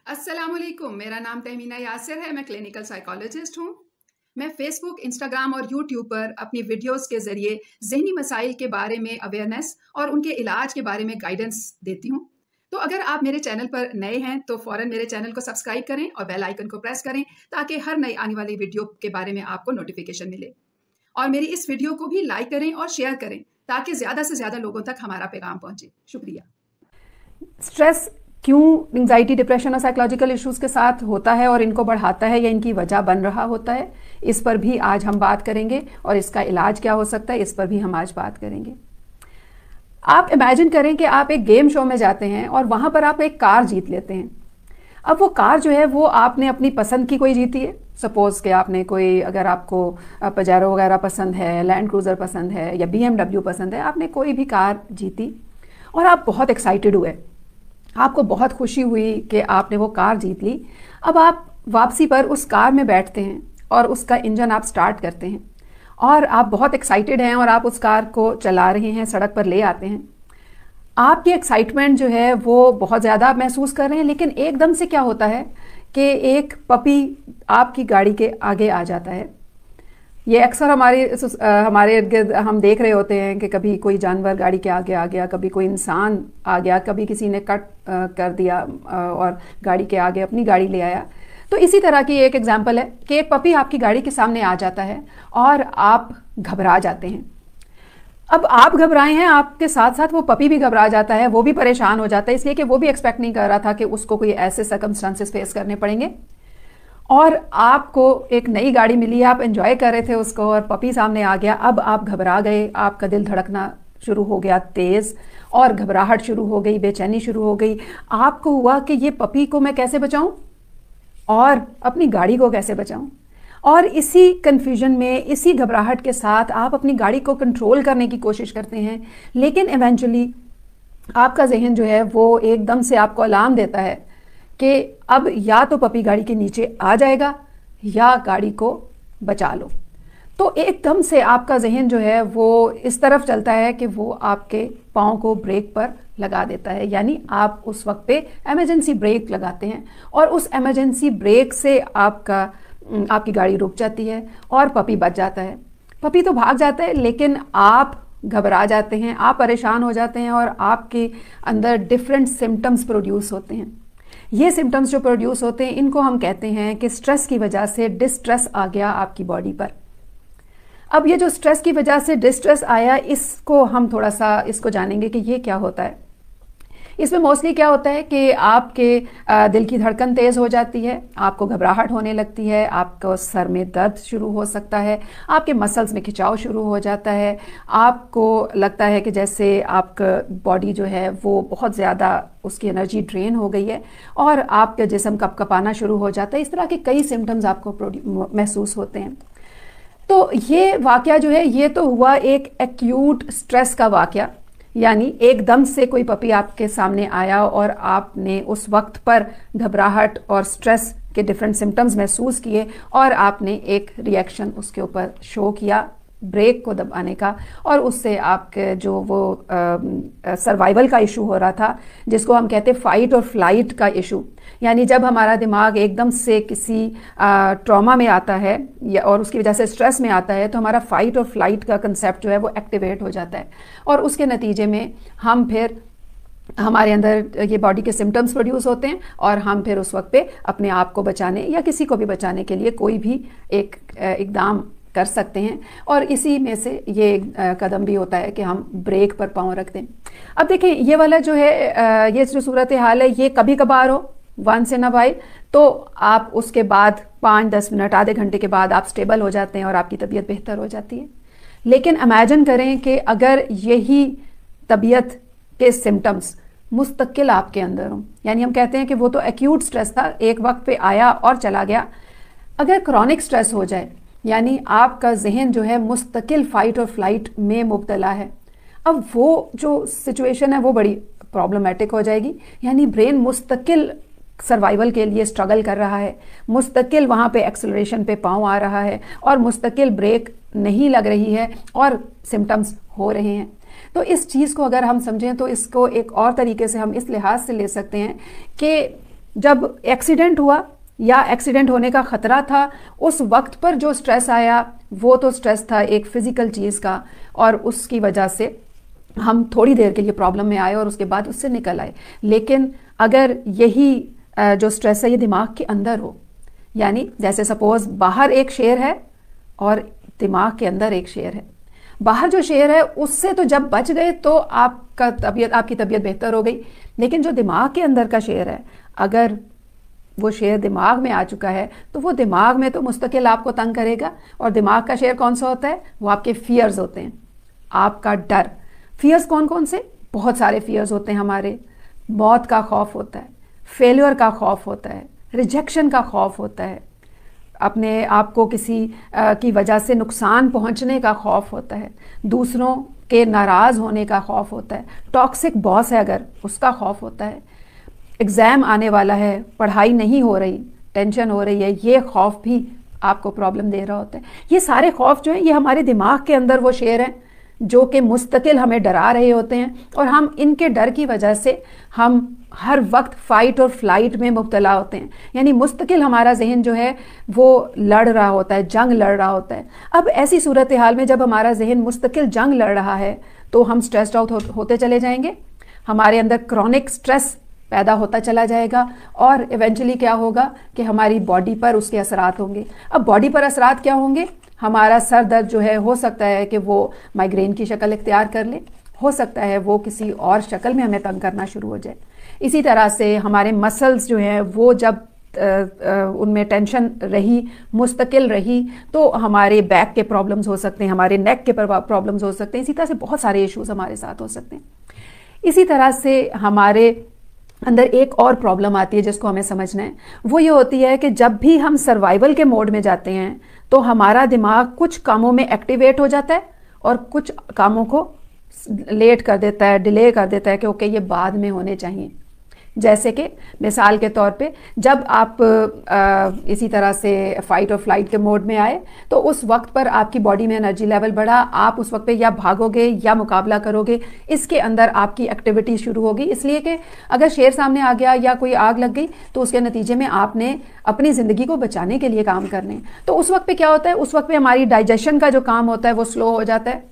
अस्सलामुअलैकुम, मेरा नाम तहमीना यासिर है। मैं क्लिनिकल साइकोलॉजिस्ट हूँ। मैं फेसबुक, इंस्टाग्राम और यूट्यूब पर अपनी वीडियोस के ज़रिए ज़हनी मसाइल के बारे में अवेयरनेस और उनके इलाज के बारे में गाइडेंस देती हूँ। तो अगर आप मेरे चैनल पर नए हैं तो फ़ौरन मेरे चैनल को सब्सक्राइब करें और बेल आइकन को प्रेस करें ताकि हर नई आने वाली वीडियो के बारे में आपको नोटिफिकेशन मिले। और मेरी इस वीडियो को भी लाइक करें और शेयर करें ताकि ज़्यादा से ज़्यादा लोगों तक हमारा पैगाम पहुँचे। शुक्रिया। स्ट्रेस क्यों एंजाइटी, डिप्रेशन और साइकोलॉजिकल इश्यूज के साथ होता है और इनको बढ़ाता है या इनकी वजह बन रहा होता है, इस पर भी आज हम बात करेंगे और इसका इलाज क्या हो सकता है, इस पर भी हम आज बात करेंगे। आप इमेजिन करें कि आप एक गेम शो में जाते हैं और वहां पर आप एक कार जीत लेते हैं। अब वो कार जो है वो आपने अपनी पसंद की कोई जीती है। सपोज कि आपने कोई, अगर आपको पजेरो वगैरह पसंद है, लैंड क्रूजर पसंद है या BMW पसंद है, आपने कोई भी कार जीती और आप बहुत एक्साइटेड हुए, आपको बहुत खुशी हुई कि आपने वो कार जीत ली। अब आप वापसी पर उस कार में बैठते हैं और उसका इंजन आप स्टार्ट करते हैं और आप बहुत एक्साइटेड हैं और आप उस कार को चला रहे हैं, सड़क पर ले आते हैं। आपकी एक्साइटमेंट जो है वो बहुत ज़्यादा महसूस कर रहे हैं, लेकिन एकदम से क्या होता है कि एक पपी आपकी गाड़ी के आगे आ जाता है। ये अक्सर हमारे इर्द गिर्द हम देख रहे होते हैं कि कभी कोई जानवर गाड़ी के आगे आ गया, कभी कोई इंसान आ गया, कभी किसी ने कट कर दिया और गाड़ी के आगे अपनी गाड़ी ले आया। तो इसी तरह की एक एग्जांपल है कि एक पपी आपकी गाड़ी के सामने आ जाता है और आप घबरा जाते हैं। अब आप घबराए हैं, आपके साथ साथ वो पपी भी घबरा जाता है, वो भी परेशान हो जाता है, इसलिए कि वो भी एक्सपेक्ट नहीं कर रहा था कि उसको कोई ऐसे सर्कमस्टांसेस फेस करने पड़ेंगे। और आपको एक नई गाड़ी मिली, आप एंजॉय कर रहे थे उसको और पपी सामने आ गया। अब आप घबरा गए, आपका दिल धड़कना शुरू हो गया तेज और घबराहट शुरू हो गई, बेचैनी शुरू हो गई। आपको हुआ कि ये पपी को मैं कैसे बचाऊं और अपनी गाड़ी को कैसे बचाऊं। और इसी कंफ्यूजन में, इसी घबराहट के साथ आप अपनी गाड़ी को कंट्रोल करने की कोशिश करते हैं, लेकिन इवेंचुअली आपका जहन जो है वो एकदम से आपको अलार्म देता है कि अब या तो पपी गाड़ी के नीचे आ जाएगा या गाड़ी को बचा लो। तो एकदम से आपका जहन जो है वो इस तरफ चलता है कि वो आपके पाँव को ब्रेक पर लगा देता है, यानी आप उस वक्त पे इमरजेंसी ब्रेक लगाते हैं और उस इमरजेंसी ब्रेक से आपकी गाड़ी रुक जाती है और पपी बच जाता है। पपी तो भाग जाता है, लेकिन आप घबरा जाते हैं, आप परेशान हो जाते हैं और आपके अंदर डिफरेंट सिम्टम्स प्रोड्यूस होते हैं। ये सिम्टम्स जो प्रोड्यूस होते हैं इनको हम कहते हैं कि स्ट्रेस की वजह से डिस्ट्रेस आ गया आपकी बॉडी पर। अब ये जो स्ट्रेस की वजह से डिस्ट्रेस आया, इसको हम थोड़ा सा इसको जानेंगे कि ये क्या होता है। इसमें मोस्टली क्या होता है कि आपके दिल की धड़कन तेज़ हो जाती है, आपको घबराहट होने लगती है, आपको सर में दर्द शुरू हो सकता है, आपके मसल्स में खिंचाव शुरू हो जाता है, आपको लगता है कि जैसे आपका बॉडी जो है वो बहुत ज़्यादा उसकी एनर्जी ड्रेन हो गई है और आपका जिस्म कपकपाना शुरू हो जाता है। इस तरह के कई सिम्टम्स आपको महसूस होते हैं। तो ये वाकया जो है ये तो हुआ एक एक्यूट स्ट्रेस का वाकया, यानी एकदम से कोई पपी आपके सामने आया और आपने उस वक्त पर घबराहट और स्ट्रेस के डिफरेंट सिम्टम्स महसूस किए और आपने एक रिएक्शन उसके ऊपर शो किया ब्रेक को दबाने का, और उससे आपके जो वो सर्वाइवल का इशू हो रहा था, जिसको हम कहते हैं फाइट और फ्लाइट का इशू, यानी जब हमारा दिमाग एकदम से किसी ट्रॉमा में आता है या और उसकी वजह से स्ट्रेस में आता है तो हमारा फाइट और फ्लाइट का कंसेप्ट जो है वो एक्टिवेट हो जाता है और उसके नतीजे में हम फिर हमारे अंदर ये बॉडी के सिम्टम्स प्रोड्यूस होते हैं और हम फिर उस वक्त पे अपने आप को बचाने या किसी को भी बचाने के लिए कोई भी एक इकदाम कर सकते हैं। और इसी में से ये कदम भी होता है कि हम ब्रेक पर पाँव रख दें। अब देखें, ये वाला जो है ये जो सूरत हाल है ये कभी कभार हो, वंस इन अ वाइल, तो आप उसके बाद 5-10 मिनट, आधे घंटे के बाद आप स्टेबल हो जाते हैं और आपकी तबीयत बेहतर हो जाती है। लेकिन इमेजिन करें कि अगर यही तबीयत के सिम्टम्स मुस्तकिल आपके अंदर हों, यानी हम कहते हैं कि वो तो एक्यूट स्ट्रेस था, एक वक्त पे आया और चला गया। अगर क्रॉनिक स्ट्रेस हो जाए, यानी आपका जहन जो है मुस्तकिल फाइट और फ्लाइट में मुब्तला है, अब वो जो सिचुएशन है वो बड़ी प्रॉब्लमेटिक हो जाएगी। यानी ब्रेन मुस्तकिल सर्वाइवल के लिए स्ट्रगल कर रहा है, मुस्तकिल वहाँ पे एक्सेलरेशन पे पाँव आ रहा है और मुस्तकिल ब्रेक नहीं लग रही है और सिम्टम्स हो रहे हैं। तो इस चीज़ को अगर हम समझें तो इसको एक और तरीके से हम इस लिहाज से ले सकते हैं कि जब एक्सीडेंट हुआ या एक्सीडेंट होने का ख़तरा था, उस वक्त पर जो स्ट्रेस आया वो तो स्ट्रेस था एक फ़िज़िकल चीज़ का, और उसकी वजह से हम थोड़ी देर के लिए प्रॉब्लम में आए और उसके बाद उससे निकल आए। लेकिन अगर यही जो स्ट्रेस है ये दिमाग के अंदर हो, यानी जैसे सपोज़ बाहर एक शेर है और दिमाग के अंदर एक शेर है, बाहर जो शेर है उससे तो जब बच गए तो आपकी तबीयत बेहतर हो गई, लेकिन जो दिमाग के अंदर का शेर है, अगर वो शेर दिमाग में आ चुका है तो वो दिमाग में तो मुस्तकिल आपको तंग करेगा। और दिमाग का शेर कौन सा होता है? वो आपके फियर्स होते हैं, आपका डर। फियर्स कौन कौन से? बहुत सारे फियर्स होते हैं हमारे। मौत का खौफ होता है, फेलियर का खौफ होता है, रिजेक्शन का खौफ होता है, अपने आप को किसी की वजह से नुकसान पहुंचने का खौफ होता है, दूसरों के नाराज़ होने का खौफ होता है, टॉक्सिक बॉस है अगर उसका खौफ होता है, एग्ज़ाम आने वाला है, पढ़ाई नहीं हो रही, टेंशन हो रही है, ये खौफ भी आपको प्रॉब्लम दे रहा होता है। ये सारे खौफ जो हैं ये हमारे दिमाग के अंदर वो शेर हैं जो कि मुस्तकिल हमें डरा रहे होते हैं, और हम इनके डर की वजह से हम हर वक्त फ़ाइट और फ्लाइट में मुब्तला होते हैं। यानी मुस्तकिल हमारा जहन जो है वो लड़ रहा होता है, जंग लड़ रहा होता है। अब ऐसी सूरत हाल में जब हमारा जहन मुस्तकिल जंग लड़ रहा है तो हम स्ट्रेस्ड आउट होते चले जाएंगे, हमारे अंदर क्रॉनिक स्ट्रेस पैदा होता चला जाएगा, और इवेंचुअली क्या होगा कि हमारी बॉडी पर उसके असरात होंगे। अब बॉडी पर असरात क्या होंगे? हमारा सर दर्द जो है हो सकता है कि वो माइग्रेन की शक्ल इख्तियार कर ले, हो सकता है वो किसी और शक्ल में हमें तंग करना शुरू हो जाए। इसी तरह से हमारे मसल्स जो हैं वो जब उनमें टेंशन रही, मुस्तकिल रही, तो हमारे बैक के प्रॉब्लम्स हो सकते हैं, हमारे नेक के प्रॉब्लम्स हो सकते हैं। इसी तरह से बहुत सारे इश्यूज हमारे साथ हो सकते हैं। इसी तरह से हमारे अंदर एक और प्रॉब्लम आती है जिसको हमें समझना है, वो ये होती है कि जब भी हम सर्वाइवल के मोड में जाते हैं तो हमारा दिमाग कुछ कामों में एक्टिवेट हो जाता है और कुछ कामों को लेट कर देता है, डिले कर देता है कि ओके ये बाद में होने चाहिए। जैसे कि मिसाल के तौर पे जब आप इसी तरह से फाइट और फ्लाइट के मोड में आए तो उस वक्त पर आपकी बॉडी में एनर्जी लेवल बढ़ा, आप उस वक्त पे या भागोगे या मुकाबला करोगे, इसके अंदर आपकी एक्टिविटी शुरू होगी। इसलिए कि अगर शेर सामने आ गया या कोई आग लग गई तो उसके नतीजे में आपने अपनी ज़िंदगी को बचाने के लिए काम करने। तो उस वक्त पे क्या होता है? उस वक्त पे हमारी डाइजेशन का जो काम होता है वो स्लो हो जाता है।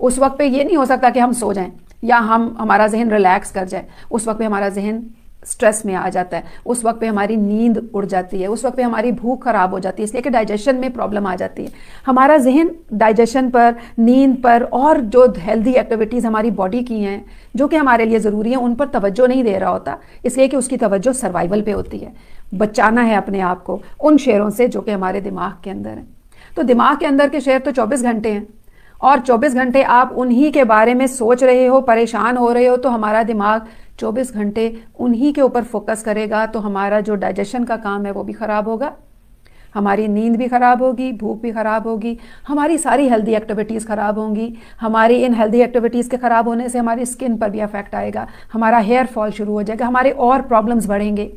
उस वक्त पे ये नहीं हो सकता कि हम सो जाएं या हमारा जहन रिलैक्स कर जाए। उस वक्त पे हमारा जहन स्ट्रेस में आ जाता है, उस वक्त पे हमारी नींद उड़ जाती है, उस वक्त पे हमारी भूख खराब हो जाती है, इसलिए कि डाइजेशन में प्रॉब्लम आ जाती है। हमारा जहन डाइजेशन पर, नींद पर और जो हेल्दी एक्टिविटीज़ हमारी बॉडी की हैं जो कि हमारे लिए ज़रूरी हैं उन पर तवज्जो नहीं दे रहा होता, इसलिए कि उसकी तवज्जो सर्वाइवल पे होती है। बचाना है अपने आप को उन शेरों से जो कि हमारे दिमाग के अंदर हैं। तो दिमाग के अंदर के शेर तो 24 घंटे हैं, और 24 घंटे आप उन्हीं के बारे में सोच रहे हो, परेशान हो रहे हो, तो हमारा दिमाग 24 घंटे उन्हीं के ऊपर फोकस करेगा। तो हमारा जो डाइजेशन का काम है वो भी ख़राब होगा, हमारी नींद भी ख़राब होगी, भूख भी ख़राब होगी, हमारी सारी हेल्दी एक्टिविटीज़ ख़राब होंगी। हमारी इन हेल्दी एक्टिविटीज़ के ख़राब होने से हमारी स्किन पर भी अफेक्ट आएगा, हमारा हेयर फॉल शुरू हो जाएगा, हमारे और प्रॉब्लम्स बढ़ेंगे।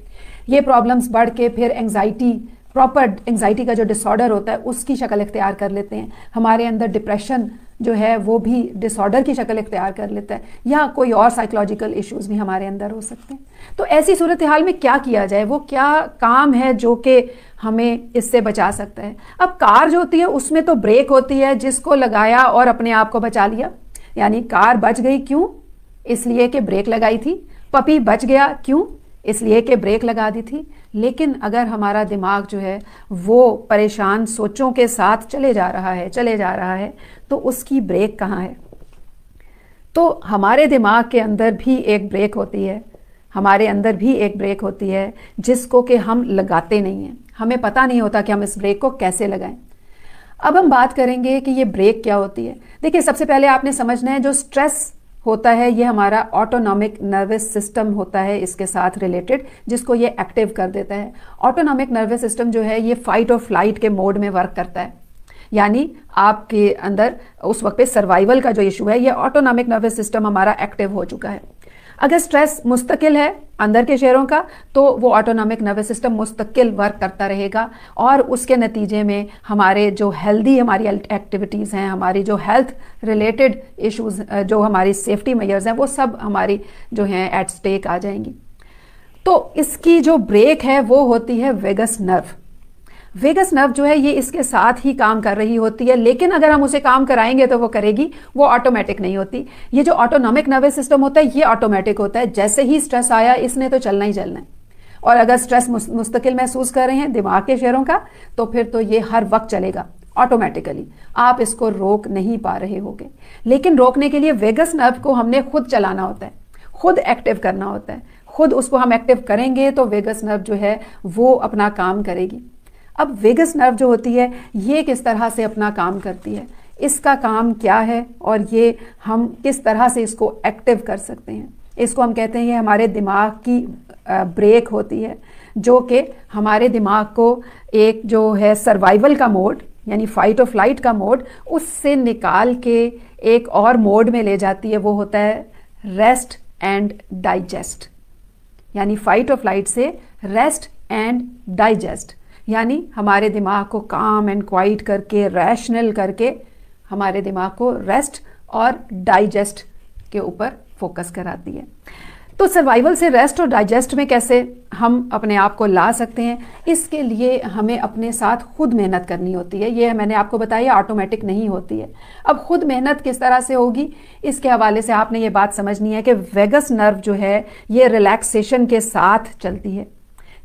ये प्रॉब्लम्स बढ़ के फिर एंग्जाइटी, प्रॉपर एंग्जाइटी का जो डिसऑर्डर होता है उसकी शक्ल इख्तियार कर लेते हैं। हमारे अंदर डिप्रेशन जो है वो भी डिसऑर्डर की शक्ल इख्तियार कर लेता है, या कोई और साइकोलॉजिकल इश्यूज भी हमारे अंदर हो सकते हैं। तो ऐसी सूरत हाल में क्या किया जाए, वो क्या काम है जो कि हमें इससे बचा सकता है? अब कार जो होती है उसमें तो ब्रेक होती है, जिसको लगाया और अपने आप को बचा लिया, यानी कार बच गई क्यों? इसलिए कि ब्रेक लगाई थी। पपी बच गया क्यों? इसलिए कि ब्रेक लगा दी थी। लेकिन अगर हमारा दिमाग जो है वो परेशान सोचों के साथ चले जा रहा है तो उसकी ब्रेक कहाँ है? तो हमारे दिमाग के अंदर भी एक ब्रेक होती है, हमारे अंदर भी एक ब्रेक होती है जिसको कि हम लगाते नहीं हैं, हमें पता नहीं होता कि हम इस ब्रेक को कैसे लगाएं। अब हम बात करेंगे कि ये ब्रेक क्या होती है। देखिए, सबसे पहले आपने समझना है जो स्ट्रेस होता है ये हमारा ऑटोनॉमिक नर्वस सिस्टम होता है इसके साथ रिलेटेड, जिसको ये एक्टिव कर देता है। ऑटोनॉमिक नर्वस सिस्टम जो है ये फाइट और फ्लाइट के मोड में वर्क करता है, यानी आपके अंदर उस वक्त पे सर्वाइवल का जो इशू है ये ऑटोनॉमिक नर्वस सिस्टम हमारा एक्टिव हो चुका है। अगर स्ट्रेस मुस्तकिल है अंदर के शेरों का तो वो ऑटोनॉमिक नर्वस सिस्टम मुस्तकिल वर्क करता रहेगा, और उसके नतीजे में हमारे जो हेल्दी हमारी एक्टिविटीज़ हैं, हमारी जो हेल्थ रिलेटेड इश्यूज, जो हमारी सेफ्टी मेजर्स हैं, वो सब हमारी जो हैं एट स्टेक आ जाएंगी। तो इसकी जो ब्रेक है वो होती है वेगस नर्व। वेगस नर्व जो है ये इसके साथ ही काम कर रही होती है, लेकिन अगर हम उसे काम कराएंगे तो वो करेगी, वो ऑटोमेटिक नहीं होती। ये जो ऑटोनॉमिक नर्वस सिस्टम होता है ये ऑटोमेटिक होता है, जैसे ही स्ट्रेस आया इसने तो चलना ही चलना है। और अगर स्ट्रेस मुस्तकिल महसूस कर रहे हैं दिमाग के शेयरों का, तो फिर तो ये हर वक्त चलेगा ऑटोमेटिकली, आप इसको रोक नहीं पा रहे होगे। लेकिन रोकने के लिए वेगस नर्व को हमने खुद चलाना होता है, खुद एक्टिव करना होता है। खुद उसको हम एक्टिव करेंगे तो वेगस नर्व जो है वो अपना काम करेगी। अब वेगस नर्व जो होती है ये किस तरह से अपना काम करती है, इसका काम क्या है और ये हम किस तरह से इसको एक्टिव कर सकते हैं, इसको हम कहते हैं ये हमारे दिमाग की ब्रेक होती है, जो कि हमारे दिमाग को एक जो है सर्वाइवल का मोड यानी फाइट और फ्लाइट का मोड, उससे निकाल के एक और मोड में ले जाती है। वो होता है रेस्ट एंड डाइजेस्ट, यानी फाइट और फ्लाइट से रेस्ट एंड डाइजेस्ट, यानी हमारे दिमाग को काम एंड क्वाइट करके, रैशनल करके हमारे दिमाग को रेस्ट और डाइजेस्ट के ऊपर फोकस कराती है। तो सर्वाइवल से रेस्ट और डाइजेस्ट में कैसे हम अपने आप को ला सकते हैं, इसके लिए हमें अपने साथ खुद मेहनत करनी होती है। ये मैंने आपको बताया ऑटोमेटिक नहीं होती है। अब खुद मेहनत किस तरह से होगी, इसके हवाले से आपने ये बात समझनी है कि वेगस नर्व जो है ये रिलैक्सेशन के साथ चलती है,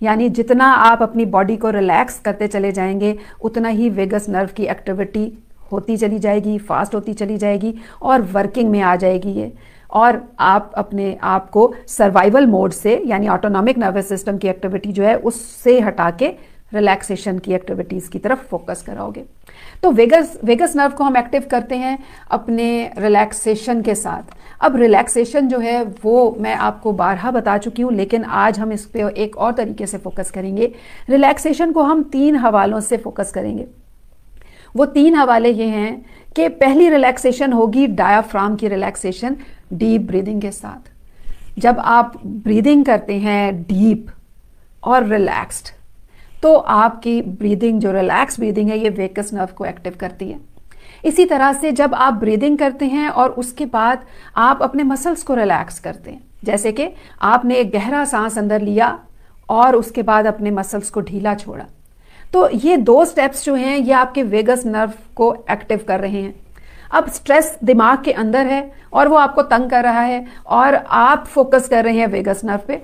यानी जितना आप अपनी बॉडी को रिलैक्स करते चले जाएंगे उतना ही वेगस नर्व की एक्टिविटी होती चली जाएगी, फास्ट होती चली जाएगी और वर्किंग में आ जाएगी ये, और आप अपने आप को सर्वाइवल मोड से यानी ऑटोनॉमिक नर्वस सिस्टम की एक्टिविटी जो है उससे हटा के रिलैक्सेशन की एक्टिविटीज़ की तरफ फोकस कराओगे। तो वेगस नर्व को हम एक्टिव करते हैं अपने रिलैक्सेशन के साथ। अब रिलैक्सेशन जो है वो मैं आपको बारहा बता चुकी हूँ, लेकिन आज हम इस पे एक और तरीके से फोकस करेंगे। रिलैक्सेशन को हम 3 हवालों से फोकस करेंगे। वो 3 हवाले ये हैं कि पहली रिलैक्सेशन होगी डायाफ्राम की रिलैक्सेशन डीप ब्रीदिंग के साथ। जब आप ब्रीदिंग करते हैं डीप और रिलैक्स्ड, तो आपकी ब्रीदिंग जो रिलैक्स ब्रीदिंग है ये वेगस नर्व को एक्टिव करती है। इसी तरह से जब आप ब्रीदिंग करते हैं और उसके बाद आप अपने मसल्स को रिलैक्स करते हैं, जैसे कि आपने एक गहरा सांस अंदर लिया और उसके बाद अपने मसल्स को ढीला छोड़ा, तो ये 2 स्टेप्स जो हैं ये आपके वेगस नर्व को एक्टिव कर रहे हैं। अब स्ट्रेस दिमाग के अंदर है और वो आपको तंग कर रहा है और आप फोकस कर रहे हैं वेगस नर्व पे।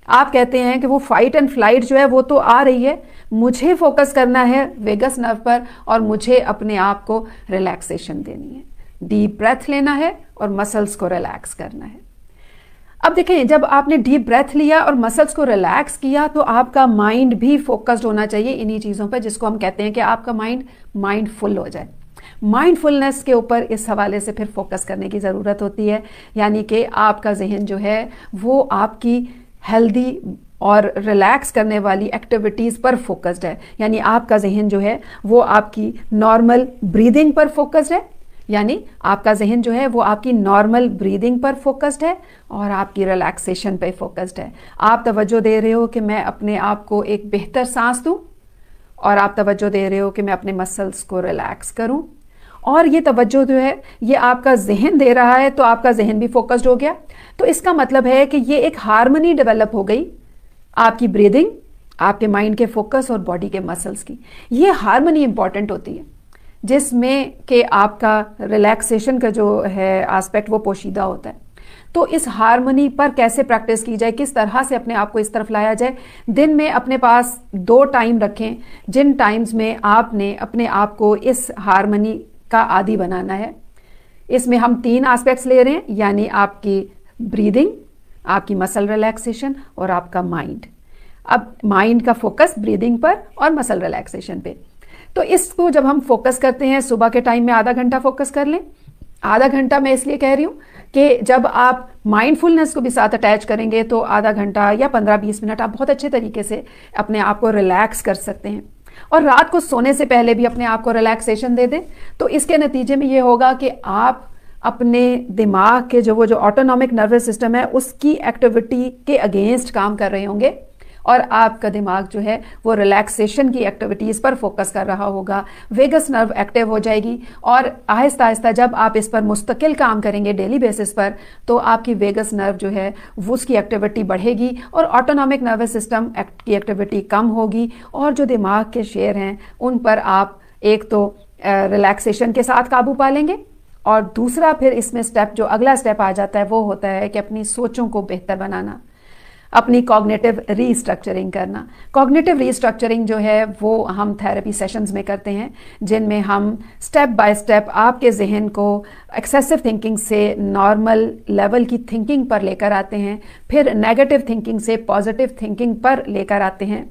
आप कहते हैं कि वो फाइट एंड फ्लाइट जो है वो तो आ रही है, मुझे फोकस करना है वेगस नर्व पर और मुझे अपने आप को रिलैक्सेशन देनी है, डीप ब्रेथ लेना है और मसल्स को रिलैक्स करना है। अब देखें, जब आपने डीप ब्रेथ लिया और मसल्स को रिलैक्स किया तो आपका माइंड भी फोकस्ड होना चाहिए इन्हीं चीज़ों पर, जिसको हम कहते हैं कि आपका माइंडफुल हो जाए। माइंडफुलनेस के ऊपर इस हवाले से फिर फोकस करने की ज़रूरत होती है, यानी कि आपका जहन जो है वो आपकी हेल्दी और रिलैक्स करने वाली एक्टिविटीज़ पर फोकस्ड है, यानी आपका जहन जो है वो आपकी नॉर्मल ब्रीदिंग पर फोकस्ड है, यानी आपका जहन जो है वो आपकी नॉर्मल ब्रीदिंग पर फोकस्ड है और आपकी रिलैक्सेशन पे फोकस्ड है। आप तवज्जो दे रहे हो कि मैं अपने आप को एक बेहतर सांस दूं और आप तवज्जो दे रहे हो कि मैं अपने मसल्स को रिलैक्स करूं, और ये तवज्जो जो है ये आपका जहन दे रहा है, तो आपका जहन भी फोकस्ड हो गया। तो इसका मतलब है कि ये एक हार्मनी डेवलप हो गई आपकी ब्रीदिंग, आपके माइंड के फोकस और बॉडी के मसल्स की। ये हार्मनी इंपॉर्टेंट होती है जिसमें कि आपका रिलैक्सेशन का जो है एस्पेक्ट वो पोशीदा होता है। तो इस हार्मनी पर कैसे प्रैक्टिस की जाए, किस तरह से अपने आप को इस तरफ लाया जाए। दिन में अपने पास 2 टाइम रखें जिन टाइम्स में आपने अपने आप को इस हार्मनी का आदी बनाना है। इसमें हम 3 एस्पेक्ट्स ले रहे हैं, यानी आपकी ब्रीदिंग, आपकी मसल रिलैक्सेशन और आपका माइंड। अब माइंड का फोकस ब्रीदिंग पर और मसल रिलैक्सेशन पे। तो इसको जब हम फोकस करते हैं सुबह के टाइम में आधा घंटा फोकस कर लें। आधा घंटा मैं इसलिए कह रही हूँ कि जब आप माइंडफुलनेस को भी साथ अटैच करेंगे तो आधा घंटा या 15-20 मिनट आप बहुत अच्छे तरीके से अपने आप को रिलैक्स कर सकते हैं। और रात को सोने से पहले भी अपने आप को रिलैक्सेशन दे दें, तो इसके नतीजे में ये होगा कि आप अपने दिमाग के जो ऑटोनॉमिक नर्वस सिस्टम है उसकी एक्टिविटी के अगेंस्ट काम कर रहे होंगे और आपका दिमाग जो है वो रिलैक्सेशन की एक्टिविटीज़ पर फोकस कर रहा होगा। वेगस नर्व एक्टिव हो जाएगी और आहिस्ता आहिस्ता जब आप इस पर मुस्तकिल काम करेंगे डेली बेसिस पर, तो आपकी वेगस नर्व जो है वो उसकी एक्टिविटी बढ़ेगी और ऑटोनॉमिक नर्वस सिस्टम की एक्टिविटी कम होगी और जो दिमाग के शेयर हैं उन पर आप एक तो रिलैक्सेशन के साथ काबू पा लेंगे और दूसरा फिर इसमें स्टेप जो अगला स्टेप आ जाता है वो होता है कि अपनी सोचों को बेहतर बनाना, अपनी कॉग्निटिव रीस्ट्रक्चरिंग करना। कॉग्निटिव रीस्ट्रक्चरिंग जो है वो हम थेरेपी सेशंस में करते हैं, जिनमें हम स्टेप बाय स्टेप आपके जहन को एक्सेसिव थिंकिंग से नॉर्मल लेवल की थिंकिंग पर लेकर आते हैं, फिर नेगेटिव थिंकिंग से पॉजिटिव थिंकिंग पर लेकर आते हैं,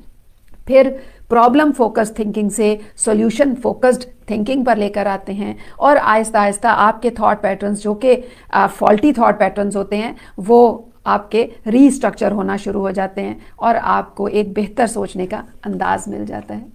फिर प्रॉब्लम फोकस्ड थिंकिंग से सॉल्यूशन फोकस्ड थिंकिंग पर लेकर आते हैं और आहिस्ता आहिस्ता आपके थॉट पैटर्न्स जो कि फॉल्टी थॉट पैटर्न्स होते हैं वो आपके रीस्ट्रक्चर होना शुरू हो जाते हैं और आपको एक बेहतर सोचने का अंदाज मिल जाता है।